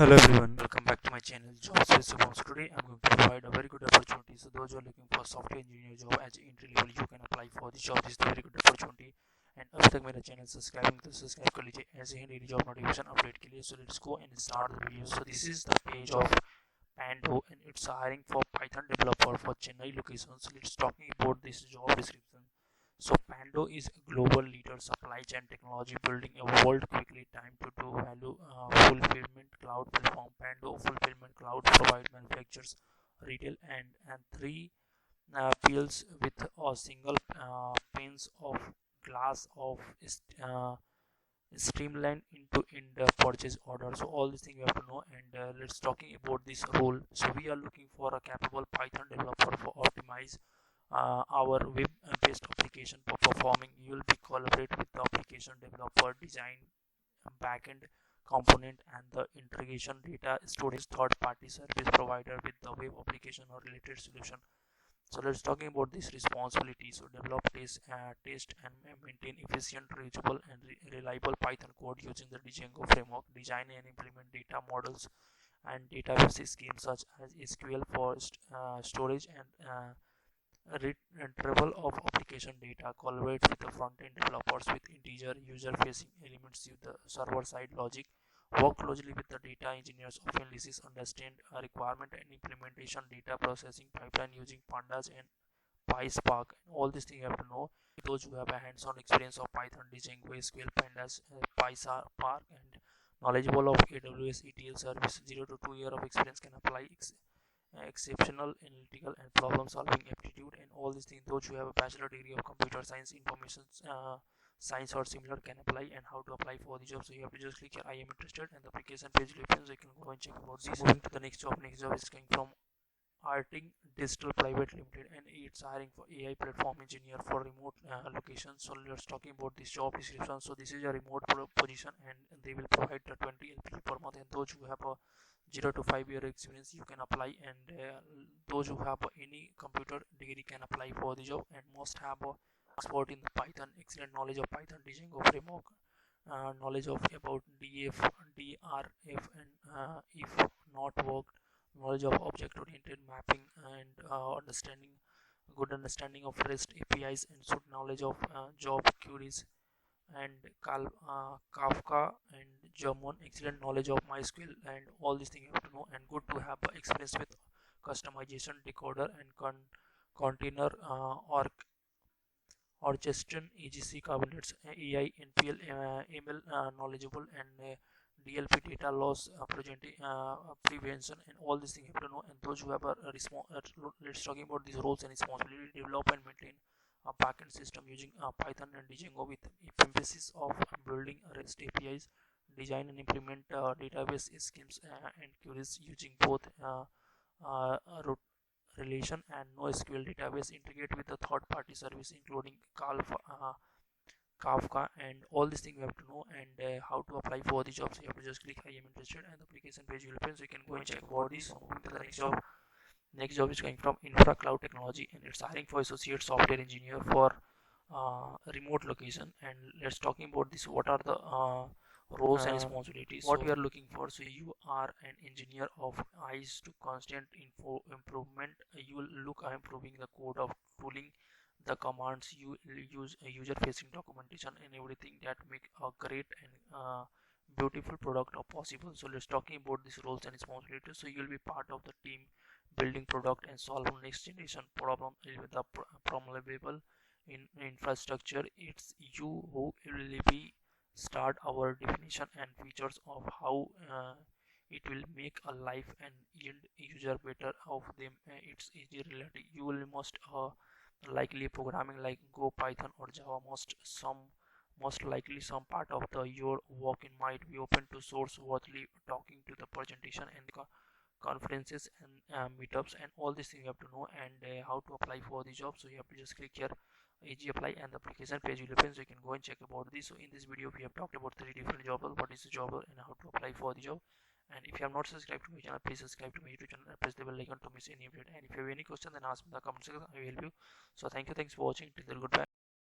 Hello everyone, welcome back to my channel JobsWithShubham. So today I'm going to provide a very good opportunity. So those who are looking for software engineer job as an entry level, you can apply for this job. This is a very good opportunity. And अब तक मेरा channel subscribe तो subscribe कर लीजिए ऐसे ही daily job notification update के लिए. So let's go and start the video. So this is the page of Pando and it's hiring for Python developer for Chennai location. So let's talking about this job description. So Pando is a global leader supply chain technology building a world quickly time to do value fulfillment cloud platform. Pando fulfillment cloud provide manufacturers retail and three peels with a single panes of glass of uh, streamlined into in the purchase order. So all these things you have to know, and let's talking about this role. So we are looking for a capable Python developer for optimize our web-based application for performing. You will be collaborate with the application developer, design backend component, and the integration data storage third-party service provider with the web application or related solution. So let's talking about this responsibility. So develop, test and maintain efficient, reachable, and reliable Python code using the Django framework. Design and implement data models and database schemes such as SQL for storage and retrieval of application data. Collaborate with the front-end developers with integer user-facing elements with the server-side logic. Work closely with the data engineers of analysis, understand requirement and implementation data processing pipeline using pandas and PySpark. And all these things you have to know. Those who have a hands-on experience of Python, Django, SQL, pandas, PySpark, and knowledgeable of AWS ETL service, 0 to 2 year of experience can apply. Exceptional analytical and problem solving aptitude and all these things. Those who have a bachelor degree of computer science, information science or similar can apply. And how to apply for the job, so you have to just click here I am interested and the application page will open, so you can go and check about this. Moving to the next job. Next job is coming from Arting Digital Private Limited and it's hiring for AI platform engineer for remote location. So let's talking about this job description. So this is a remote position and they will provide the 20 LP per month, and those who have a 0 to 5 year experience you can apply, and those who have any computer degree can apply for the job and must have a expert in the Python, excellent knowledge of Python Django framework, knowledge of about DF, DRF, and if not worked, knowledge of object oriented mapping, and good understanding of REST APIs, and should knowledge of job queries and Kafka and German, excellent knowledge of MySQL, and all these things you have to know, and good to have experience with customization, decoder, and container orchestration, EGC Kubernetes, AI, NPL, ML knowledgeable, and DLP data loss prevention, and all these things you have to know. And those who have let's talking about these roles and responsibility. Develop and maintain a backend system using Python and Django with emphasis of building REST APIs. Design and implement database schemes and queries using both relation and NoSQL database. Integrate with the third-party service including Kafka, and all these things you have to know. And how to apply for the job, so you have to just click I am interested and the application page will open, so you can go and check about this. Moving to the next job. Next job is coming from Infra Cloud Technology and it's hiring for associate software engineer for remote location. And let's talking about this, what are the roles and responsibilities, what we are looking for. So you are an engineer of eyes to constant improvement. You will look at improving the code of tooling, the commands you use, user facing documentation, and everything that make a great and beautiful product possible. So let's talking about these roles and responsibilities. So you will be part of the team building product and solve next generation problem with the programmable in infrastructure. It's you who will be start our definition and features of how it will make a life and end user better of them. It's easy reality. You will must likely programming like Go, Python, or Java. Most likely some part of the your work in might be open to source worthily talking to the presentation and the conferences and meetups, and all these things you have to know. And how to apply for the job, so you have to just click here AG apply and the application page will open, so you can go and check about this. So in this video we have talked about 3 different jobs, what is the job and how to apply for the job. And if you have not subscribed to my channel, please subscribe to my YouTube channel and press the bell icon to miss any update. And if you have any question, then ask me in the comment section, I will help you. So thanks for watching. Till then, goodbye.